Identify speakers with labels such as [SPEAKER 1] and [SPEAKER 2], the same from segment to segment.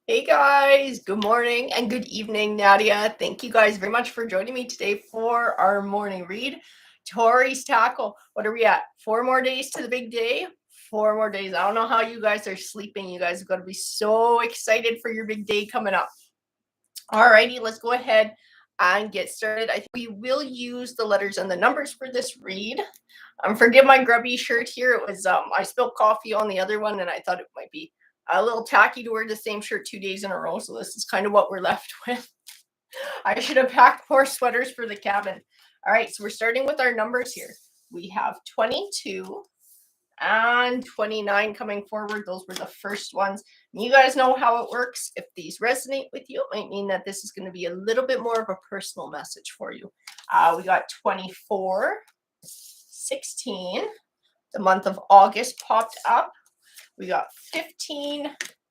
[SPEAKER 1] Hey guys, good morning and good evening, Nadia. Thank you guys very much for joining me today for our morning read. Tori's Tackle. What are we at? 4 more days to the big day? 4 more days. I don't know how you guys are sleeping. You guys are going to be so excited for your big day coming up. Alrighty, let's go ahead and get started. I think we will use the letters and the numbers for this read. Forgive my grubby shirt here. It was I spilled coffee on the other one, and I thought it might be a little tacky to wear the same shirt 2 days in a row. So this is kind of what we're left with. I should have packed more sweaters for the cabin. All right, so we're starting with our numbers here. We have 22 and 29 coming forward. Those were the first ones. And you guys know how it works. If these resonate with you, it might mean that this is going to be a little bit more of a personal message for you. We got 24, 16. The month of August popped up. We got 15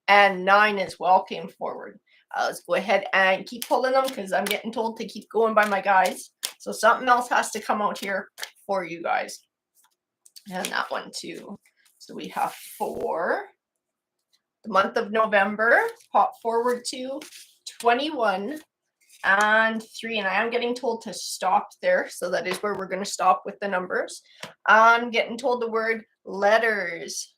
[SPEAKER 1] and 9 as well came forward. Let's go ahead and keep pulling them because I'm getting told to keep going by my guys. So something else has to come out here for you guys. And that one too. So we have 4. The month of November, pop forward to 21 and 3. And I am getting told to stop there. So that is where we're going to stop with the numbers. I'm getting told the word letters.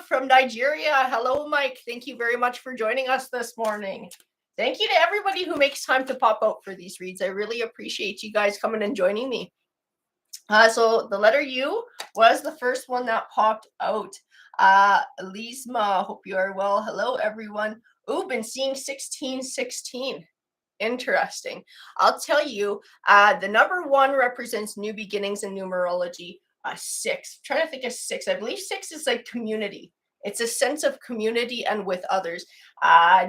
[SPEAKER 1] From Nigeria. Hello, Mike. Thank you very much for joining us this morning. Thank you to everybody who makes time to pop out for these reads. I really appreciate you guys coming and joining me. So the letter U was the first one that popped out. Lisma, hope you are well. Hello, everyone. Ooh, been seeing 1616. Interesting. I'll tell you, the number 1 represents new beginnings in numerology. 6. I'm trying to think of 6. I believe 6 is like community. It's a sense of community and with others.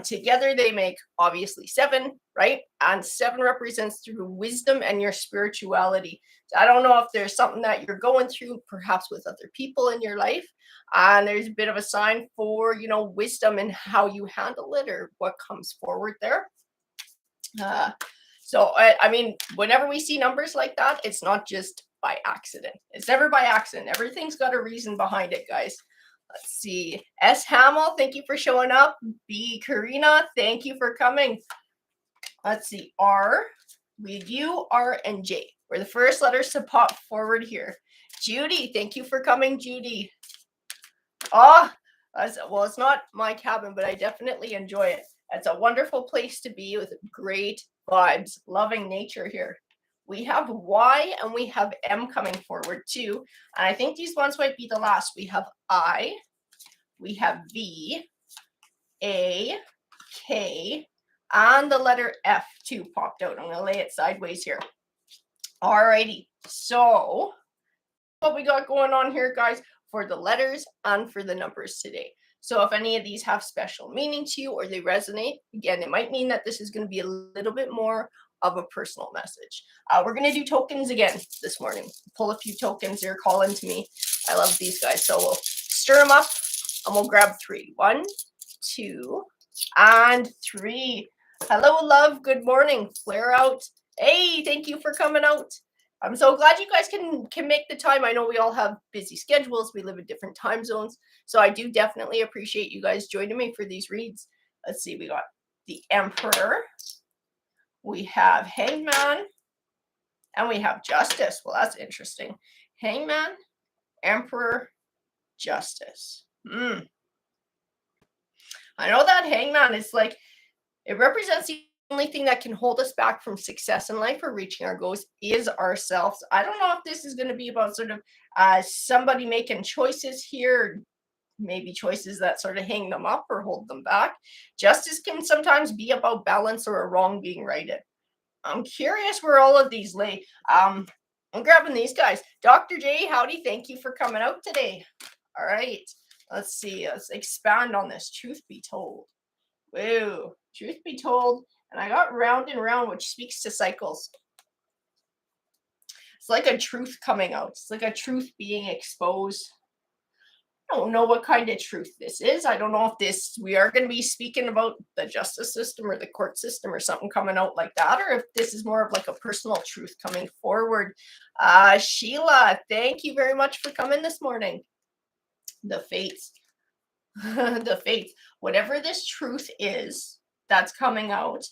[SPEAKER 1] Together they make obviously 7, right? And 7 represents through wisdom and your spirituality. So I don't know if there's something that you're going through, perhaps with other people in your life. And there's a bit of a sign for, wisdom and how you handle it or what comes forward there. So I mean, whenever we see numbers like that, it's not just by accident. It's never by accident. Everything's got a reason behind it, guys. Let's see. S. Hamill, thank you for showing up. B. Karina, thank you for coming. Let's see. R. We U, R, and J. We're the first letters to pop forward here. Judy, thank you for coming, Judy. Well, it's not my cabin, but I definitely enjoy it. It's a wonderful place to be with great vibes, loving nature here. We have Y and we have M coming forward too. And I think these ones might be the last. We have I, we have V, A, K, and the letter F too popped out. I'm going to lay it sideways here. Alrighty, so what we got going on here, guys, for the letters and for the numbers today. So if any of these have special meaning to you or they resonate, again, it might mean that this is going to be a little bit more of a personal message. We're going to do tokens again this morning. Pull a few tokens. They're calling to me. I love these guys. So we'll stir them up and we'll grab 3. 1, 2, and 3. Hello, love. Good morning. Flare out. Hey, thank you for coming out. I'm so glad you guys can make the time. I know we all have busy schedules. We live in different time zones. So I do definitely appreciate you guys joining me for these reads. Let's see. We got the Emperor. We have Hangman. And we have Justice. Well, that's interesting. Hangman, Emperor, Justice. I know that Hangman is like, it represents the only thing that can hold us back from success in life or reaching our goals is ourselves. I don't know if this is going to be about sort of somebody making choices here, maybe choices that sort of hang them up or hold them back. Justice can sometimes be about balance or a wrong being righted. I'm curious where all of these lay. I'm grabbing these guys. Dr. J, howdy. Thank you for coming out today. All right. Let's see. Let's expand on this. Truth be told. Whoa. Truth be told. And I got round and round, which speaks to cycles. It's like a truth coming out. It's like a truth being exposed. I don't know what kind of truth this is. I don't know if we are going to be speaking about the justice system or the court system or something coming out like that, or if this is more of like a personal truth coming forward. Sheila, thank you very much for coming this morning. The Fates. The faith, whatever this truth is that's coming out,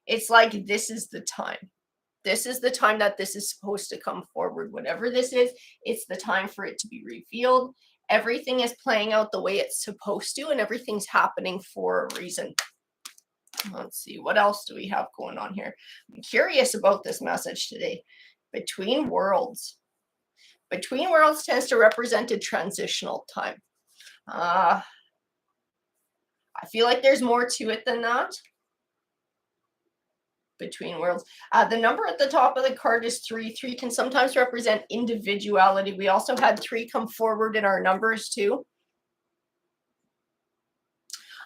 [SPEAKER 1] it's like this is the time. This is the time that this is supposed to come forward. Whatever this is, it's the time for it to be revealed. Everything is playing out the way it's supposed to, and everything's happening for a reason. Let's see, what else do we have going on here? I'm curious about this message today. Between worlds. Between worlds tends to represent a transitional time. I feel like there's more to it than that. Between worlds. The number at the top of the card is 3. 3 can sometimes represent individuality. We also had 3 come forward in our numbers too.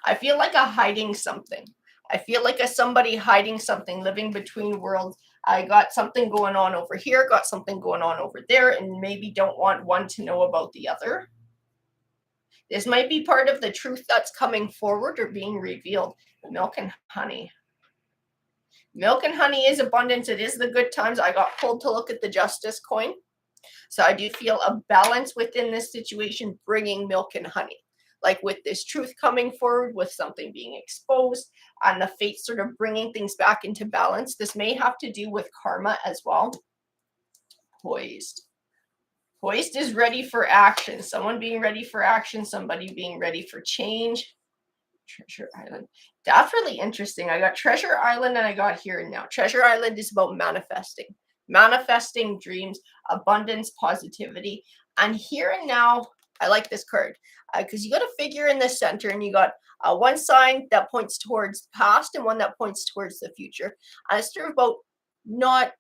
[SPEAKER 1] I feel like a hiding something. I feel like a somebody hiding something, living between worlds. I got something going on over here, got something going on over there, and maybe don't want one to know about the other. This might be part of the truth that's coming forward or being revealed. Milk and honey. Milk and honey is abundance. It is the good times. I got pulled to look at the justice coin. So I do feel a balance within this situation, bringing milk and honey. Like with this truth coming forward, with something being exposed, and the fate sort of bringing things back into balance. This may have to do with karma as well. Poised. Poised is ready for action. Someone being ready for action, somebody being ready for change. Treasure Island. That's really interesting. I got Treasure Island and I got Here and Now. Treasure Island is about manifesting. Manifesting dreams, abundance, positivity. And Here and Now, I like this card because you got a figure in the center and you got one sign that points towards the past and one that points towards the future. And it's sort of about not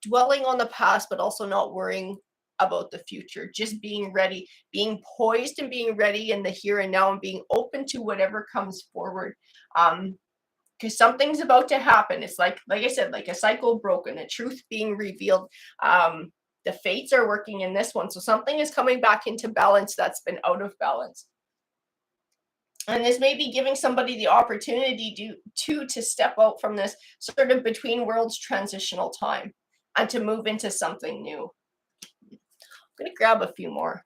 [SPEAKER 1] dwelling on the past, but also not worrying about the future, just being ready, being poised and being ready in the here and now and being open to whatever comes forward. Because something's about to happen. It's like I said, like a cycle broken, a truth being revealed. The fates are working in this one. So something is coming back into balance that's been out of balance. And this may be giving somebody the opportunity to step out from this sort of between worlds transitional time and to move into something new. I'm gonna grab a few more.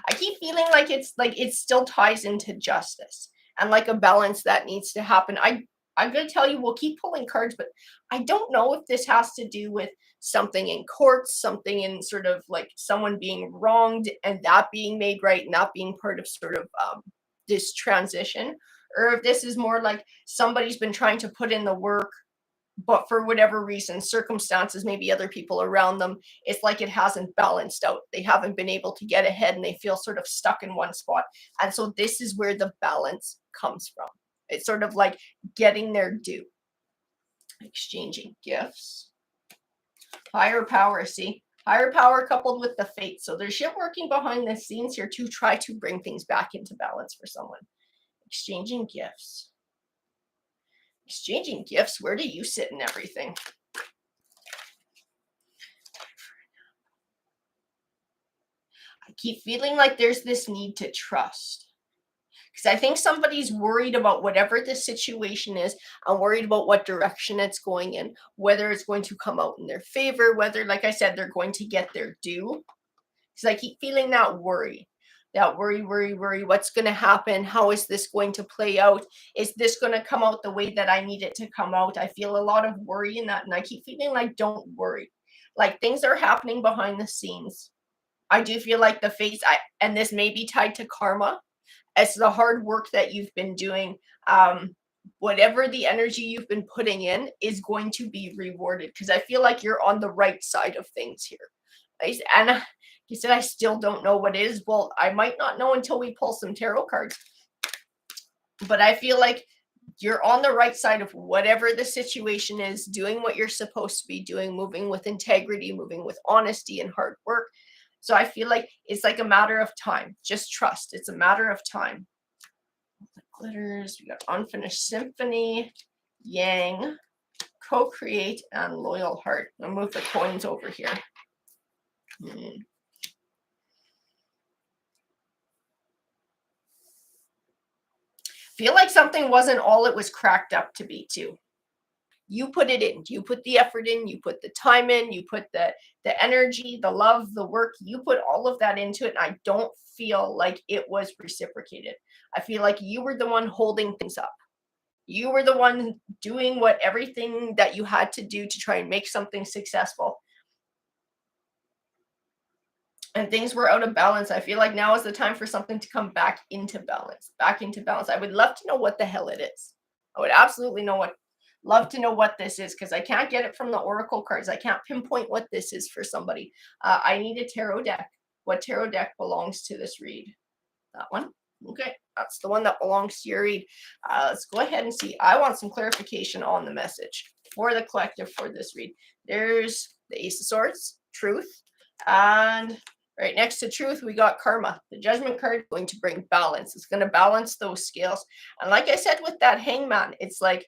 [SPEAKER 1] I keep feeling like it still ties into justice and like a balance that needs to happen. I'm gonna tell you, we'll keep pulling cards, but I don't know if this has to do with something in courts, something in sort of like someone being wronged and that being made right, and that being part of sort of this transition, or if this is more like somebody's been trying to put in the work, but for whatever reason, circumstances, maybe other people around them, it's like it hasn't balanced out. They haven't been able to get ahead and they feel sort of stuck in one spot. And so this is where the balance comes from. It's sort of like getting their due. Exchanging gifts. Higher power, see? Higher power coupled with the fate. So there's shit working behind the scenes here to try to bring things back into balance for someone. Exchanging gifts. Exchanging gifts, where do you sit in everything? I keep feeling like there's this need to trust. Because I think somebody's worried about whatever the situation is and worried about what direction it's going in, whether it's going to come out in their favor, whether, like I said, they're going to get their due. Because I keep feeling that worry. That worry. What's going to happen? How is this going to play out? Is this going to come out the way that I need it to come out? I feel a lot of worry in that. And I keep feeling like, don't worry. Like things are happening behind the scenes. I do feel like the face, and this may be tied to karma. It's the hard work that you've been doing. Whatever the energy you've been putting in is going to be rewarded because I feel like you're on the right side of things here. And he said, I still don't know what it is. Well, I might not know until we pull some tarot cards. But I feel like you're on the right side of whatever the situation is, doing what you're supposed to be doing, moving with integrity, moving with honesty and hard work. So I feel like it's like a matter of time. Just trust. It's a matter of time. The glitters. We got Unfinished Symphony, Yang, Co-Create, and Loyal Heart. I'll move the coins over here. Feel like something wasn't all it was cracked up to be too. You put it in. You put the effort in. You put the time in. You put the energy, the love, the work. You put all of that into it. And I don't feel like it was reciprocated. I feel like you were the one holding things up. You were the one doing what everything that you had to do to try and make something successful. And things were out of balance. I feel like now is the time for something to come back into balance. Back into balance. I would love to know what the hell it is. I would absolutely love to know what this is, because I can't get it from the oracle cards. I can't pinpoint what this is for somebody. I need a tarot deck. What tarot deck belongs to this read? That one. Okay, that's the one that belongs to your read. Let's go ahead and see. I want some clarification on the message for the collective for this read. There's the Ace of Swords, truth, and right next to truth, we got karma. The judgment card is going to bring balance. It's going to balance those scales. And like I said with that hangman, it's like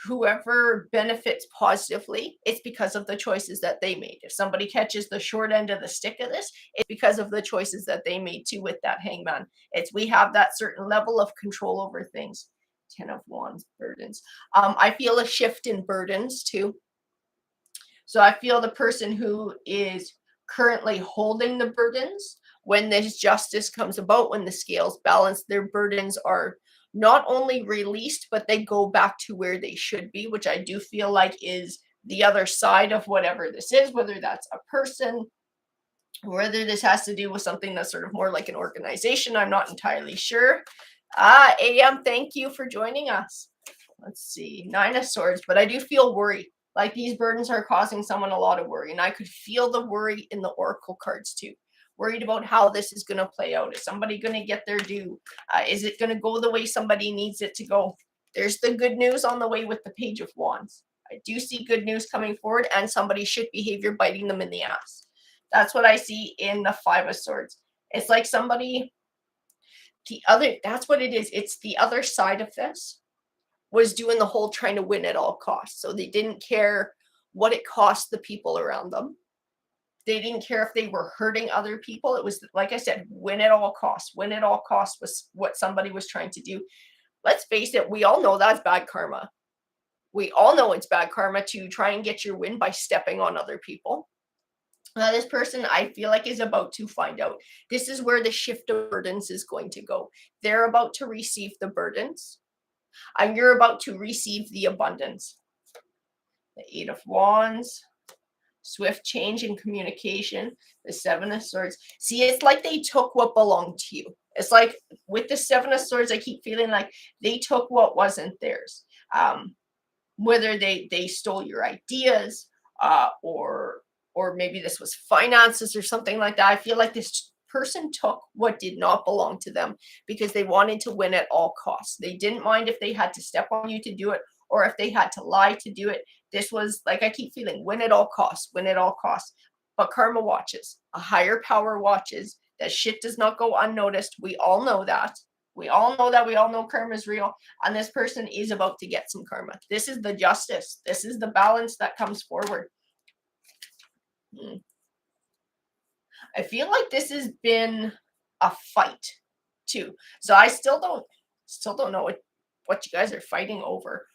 [SPEAKER 1] whoever benefits positively, it's because of the choices that they made. If somebody catches the short end of the stick of this, it's because of the choices that they made too with that hangman. It's we have that certain level of control over things. 10 of Wands, burdens. I feel a shift in burdens too. So I feel the person who is currently holding the burdens, when this justice comes about, when the scales balance, their burdens are not only released, but they go back to where they should be, which I do feel like is the other side of whatever this is, whether that's a person, whether this has to do with something that's sort of more like an organization. I'm not entirely sure. AM, thank you for joining us. Let's see, 9 of Swords, but I do feel worried. Like these burdens are causing someone a lot of worry, and I could feel the worry in the oracle cards too. Worried about how this is going to play out. Is somebody going to get their due? Is it going to go the way somebody needs it to go? There's the good news on the way with the Page of Wands. I do see good news coming forward, and somebody shit behavior biting them in the ass. That's what I see in the 5 of Swords. It's like somebody, that's what it is. It's the other side of this was doing the whole trying to win at all costs. So they didn't care what it cost the people around them. They didn't care if they were hurting other people. It was, like I said, win at all costs. Win at all costs was what somebody was trying to do. Let's face it, we all know that's bad karma. We all know it's bad karma to try and get your win by stepping on other people. Now, this person, I feel like, is about to find out. This is where the shift of burdens is going to go. They're about to receive the burdens, and you're about to receive the abundance. The 8 of Wands, swift change in communication, the 7 of Swords. See, it's like they took what belonged to you. It's like with the 7 of Swords, I keep feeling like they took what wasn't theirs. Whether they stole your ideas, or maybe this was finances or something like that. I feel like this person took what did not belong to them because they wanted to win at all costs. They didn't mind if they had to step on you to do it, or if they had to lie to do it. This was, like I keep feeling, win at all costs, win at all costs. But karma watches, a higher power watches, that shit does not go unnoticed. We all know that. We all know that. We all know karma is real. And this person is about to get some karma. This is the justice. This is the balance that comes forward. I feel like this has been a fight too. So I still don't know what you guys are fighting over,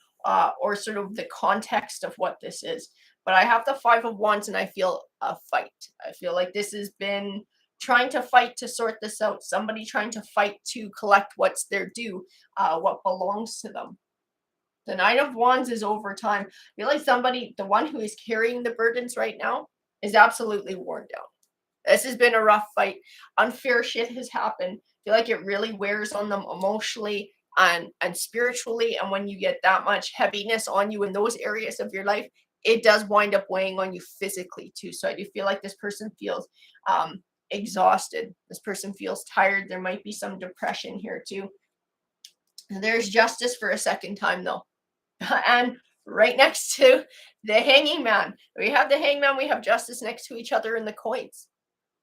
[SPEAKER 1] or sort of the context of what this is. But I have the 5 of Wands, and I feel a fight. I feel like this has been trying to fight to sort this out. Somebody trying to fight to collect what's their due, what belongs to them. The 9 of Wands is over time. I feel like somebody, the one who is carrying the burdens right now, is absolutely worn down. This has been a rough fight. Unfair shit has happened. I feel like it really wears on them emotionally and spiritually. And when you get that much heaviness on you in those areas of your life, it does wind up weighing on you physically too. So I do feel like this person feels exhausted. This person feels tired. There might be some depression here too. There's justice for a second time though. And right next to the hanging man, we have the hangman, we have justice next to each other in the coins.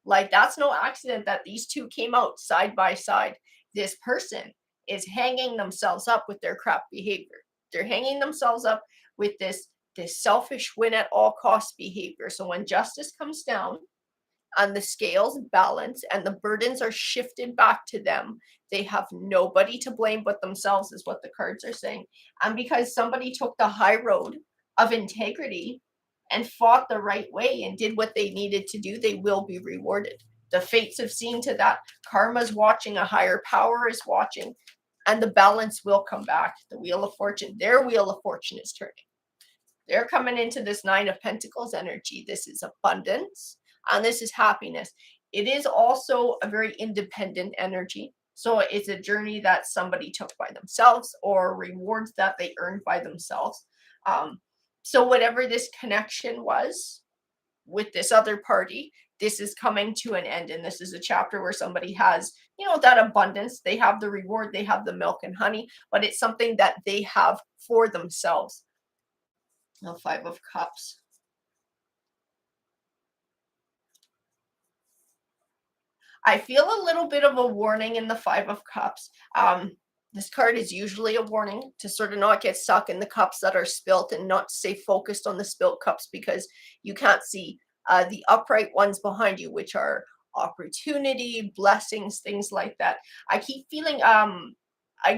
[SPEAKER 1] Like, that's no accident that these two came out side by side. This person is hanging themselves up with their crap behavior. They're hanging themselves up with this selfish win at all costs behavior. So when justice comes down and the scales balance and the burdens are shifted back to them, they have nobody to blame but themselves, is what the cards are saying. And because somebody took the high road of integrity and fought the right way and did what they needed to do, they will be rewarded. The fates have seen to that. Karma's watching, a higher power is watching, and the balance will come back. The wheel of fortune, their wheel of fortune is turning. They're coming into this Nine of Pentacles energy. This is abundance and this is happiness. It is also a very independent energy. So it's a journey that somebody took by themselves or rewards that they earned by themselves. So whatever this connection was with this other party, this is coming to an end. And this is a chapter where somebody has, that abundance. They have the reward, they have the milk and honey, but it's something that they have for themselves. The Five of Cups. I feel a little bit of a warning in the Five of Cups. This card is usually a warning to sort of not get stuck in the cups that are spilt and not stay focused on the spilt cups, because you can't see the upright ones behind you, which are opportunity, blessings, things like that. I keep feeling I'm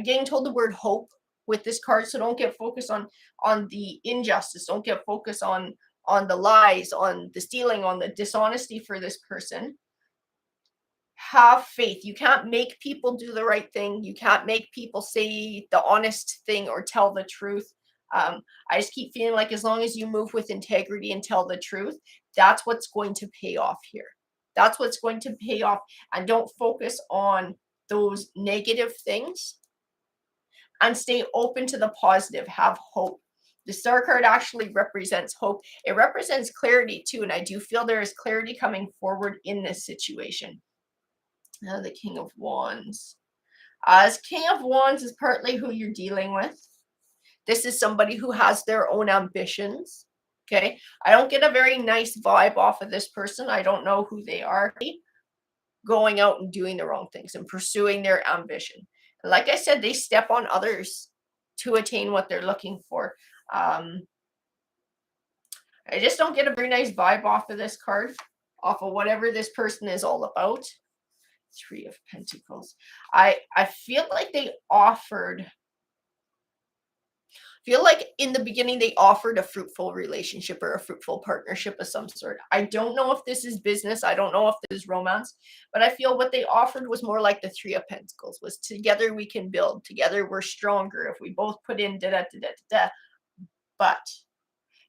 [SPEAKER 1] getting told the word hope with this card, so don't get focused on the injustice. Don't get focused on the lies, on the stealing, on the dishonesty for this person. Have faith. You can't make people do the right thing. You can't make people say the honest thing or tell the truth. I just keep feeling like as long as you move with integrity and tell the truth, that's what's going to pay off here. That's what's going to pay off. And don't focus on those negative things and stay open to the positive. Have hope. The Star card actually represents hope. It represents clarity too. And I do feel there is clarity coming forward in this situation. Now the King of Wands. As King of Wands is partly who you're dealing with. This is somebody who has their own ambitions. Okay. I don't get a very nice vibe off of this person. I don't know who they are. Going out and doing the wrong things and pursuing their ambition. Like I said, they step on others to attain what they're looking for. I just don't get a very nice vibe off of this card, off of whatever this person is all about. Three of Pentacles. I feel like they offered, in the beginning they offered a fruitful relationship or a fruitful partnership of some sort. I don't know if this is business. I don't know if this is romance, but I feel what they offered was more like the Three of Pentacles, was together we can build, together we're stronger if we both put in da-da-da-da-da. But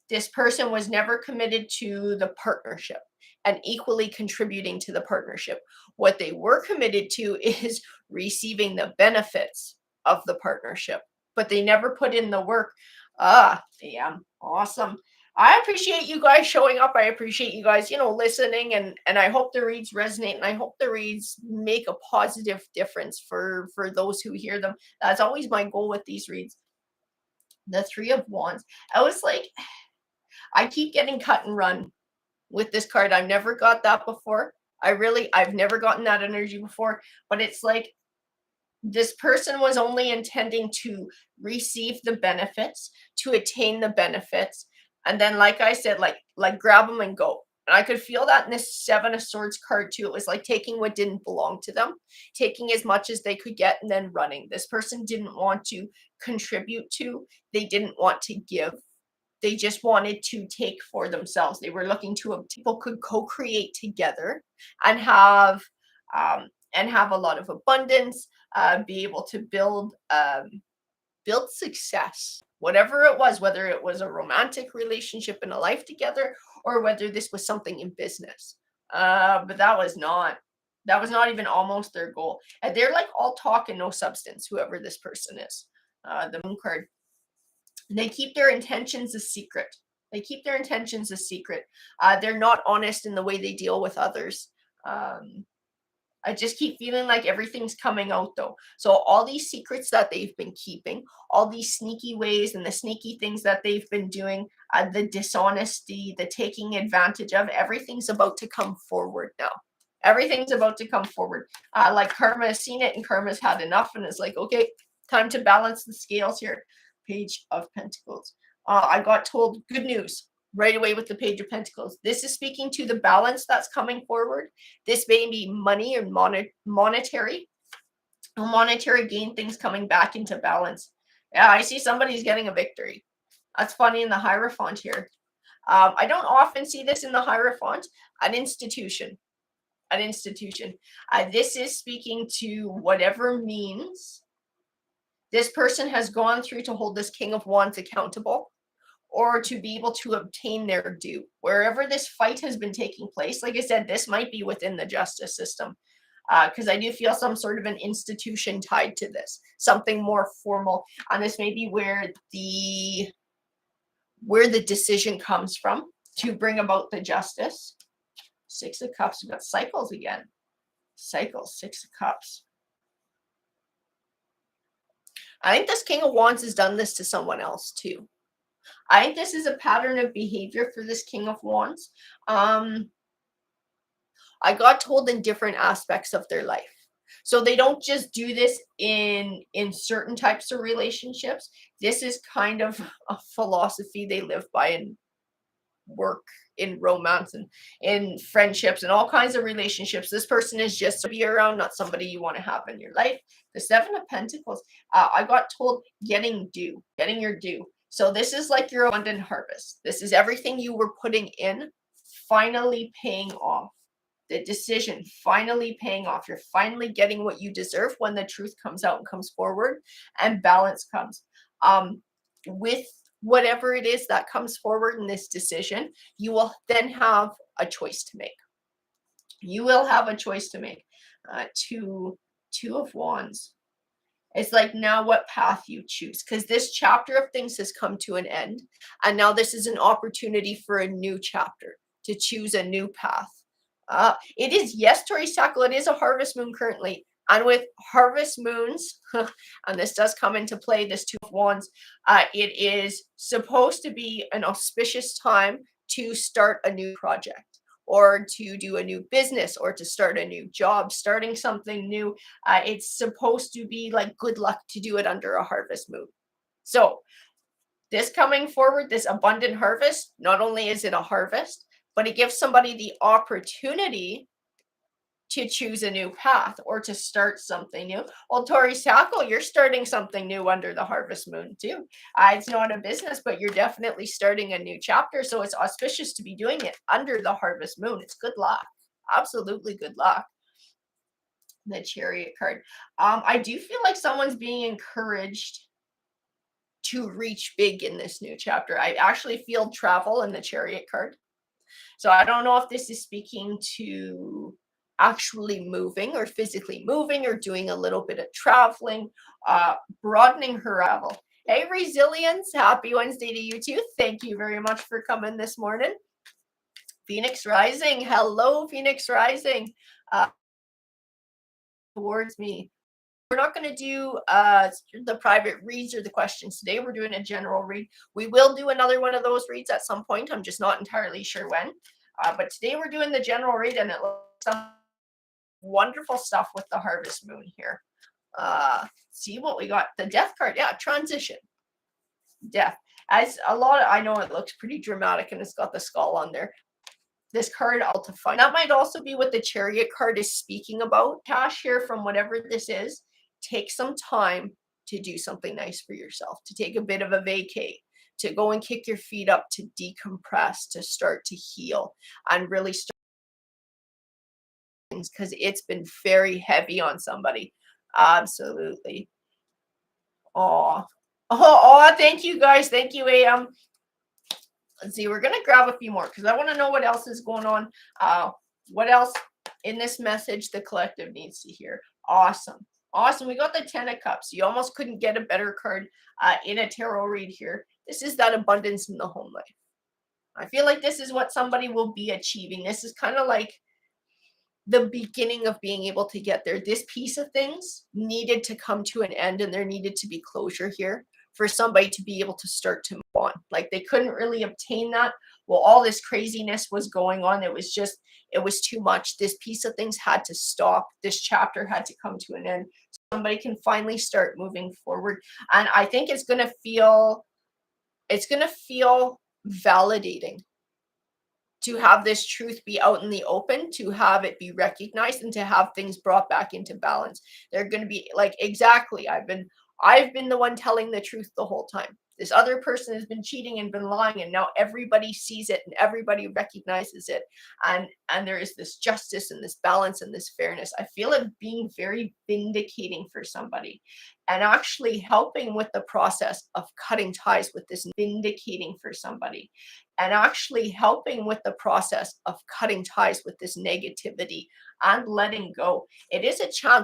[SPEAKER 1] this person was never committed to the partnership and equally contributing to the partnership. What they were committed to is receiving the benefits of the partnership, but they never put in the work. Damn, awesome. I appreciate you guys showing up. I appreciate you guys, listening, and I hope the reads resonate, and I hope the reads make a positive difference for those who hear them. That's always my goal with these reads. The Three of Wands. I keep getting cut and run with this card. I've never got that before. I've never gotten that energy before, but it's like this person was only intending to receive the benefits, to attain the benefits. And then, like I said, like grab them and go. And I could feel that in this Seven of Swords card too. It was like taking what didn't belong to them, taking as much as they could get and then running. This person didn't want to contribute to, they didn't want to give. They just wanted to take for themselves. They were looking to people could co-create together and have a lot of abundance, be able to build success, whatever it was, whether it was a romantic relationship and a life together, or whether this was something in business. But that was not even almost their goal. And they're like all talk and no substance, whoever this person is. The Moon card. They keep their intentions a secret. They're not honest in the way they deal with others. I just keep feeling like everything's coming out though. So all these secrets that they've been keeping, all these sneaky ways and the sneaky things that they've been doing, the dishonesty, the taking advantage of, everything's about to come forward now. Everything's about to come forward. Like Karma has seen it and Karma's had enough and is like, okay, time to balance the scales here. Page of Pentacles. I got told good news right away with the Page of Pentacles. This is speaking to the balance that's coming forward. This may be money or monetary gain, things coming back into balance. Yeah, I see somebody's getting a victory. That's funny in the Hierophant here. I don't often see this in the Hierophant. An institution. An institution. This is speaking to whatever means this person has gone through to hold this King of Wands accountable, or to be able to obtain their due. Wherever this fight has been taking place, like I said, this might be within the justice system, because I do feel some sort of an institution tied to this, something more formal. And this may be where the decision comes from to bring about the justice. Six of Cups, we've got cycles again. Cycles, Six of Cups. I think this King of Wands has done this to someone else too. I think this is a pattern of behavior for this King of Wands. I got told in different aspects of their life. So they don't just do this in certain types of relationships. This is kind of a philosophy they live by in work, in romance, and in friendships, and all kinds of relationships. This person is just to be around, not somebody you want to have in your life. The Seven of Pentacles, I got told getting your due. So this is like your abundant harvest. This is everything you were putting in finally paying off. The decision finally paying off. You're finally getting what you deserve when the truth comes out and comes forward, and balance comes. With whatever it is that comes forward in this decision, you will then have a choice to make. You will have a choice to make. Two of Wands. It's like now what path you choose, because this chapter of things has come to an end, and now this is an opportunity for a new chapter, to choose a new path. It is, yes, Tori Sackle, it is a harvest moon currently. And with harvest moons, and this does come into play, this Two of Wands, it is supposed to be an auspicious time to start a new project, or to do a new business, or to start a new job, starting something new. It's supposed to be like good luck to do it under a harvest moon. So this coming forward, this abundant harvest, not only is it a harvest, but it gives somebody the opportunity to choose a new path or to start something new. Well, Tori Sackle, you're starting something new under the harvest moon too. It's not a business, but you're definitely starting a new chapter. So it's auspicious to be doing it under the harvest moon. It's good luck. Absolutely good luck. The Chariot card. I do feel like someone's being encouraged to reach big in this new chapter. I actually feel travel in the Chariot card. So I don't know if this is speaking to actually moving, or physically moving, or doing a little bit of traveling, broadening her travel. Hey, Resilience, happy Wednesday to you too. Thank you very much for coming this morning. Phoenix Rising, hello, Phoenix Rising. Towards me. We're not going to do the private reads or the questions today. We're doing a general read. We will do another one of those reads at some point. I'm just not entirely sure when. But today we're doing the general read, and it looks some wonderful stuff with the harvest moon here. See what we got. The death card. Yeah, transition. Death. As a lot of, I know it looks pretty dramatic, and it's got the skull on there. This card, I'll define. That might also be what the Chariot card is speaking about. Cash here from whatever this is. Take some time to do something nice for yourself, to take a bit of a vacay, to go and kick your feet up, to decompress, to start to heal, and really start things, because it's been very heavy on somebody. Absolutely. Oh, thank you guys. Thank you, AM. Let's see, we're going to grab a few more because I want to know what else is going on. What else in this message the collective needs to hear. Awesome. Awesome. We got the Ten of Cups. You almost couldn't get a better card in a tarot read here. This is that abundance in the home life. I feel like this is what somebody will be achieving. This is kind of like the beginning of being able to get there. This piece of things needed to come to an end, and there needed to be closure here for somebody to be able to start to move on. Like they couldn't really obtain that. Well, all this craziness was going on. It was too much. This piece of things had to stop. This chapter had to come to an end. Somebody can finally start moving forward. And I think it's going to feel validating to have this truth be out in the open, to have it be recognized, and to have things brought back into balance. They're going to be like, exactly, I've been I've been the one telling the truth the whole time. This other person has been cheating and been lying, and now everybody sees it and everybody recognizes it. And there is this justice and this balance and this fairness. I feel it being very vindicating for somebody, and actually helping with the process of cutting ties with this vindicating for somebody, and actually helping with the process of cutting ties with this negativity and letting go. It is a challenge.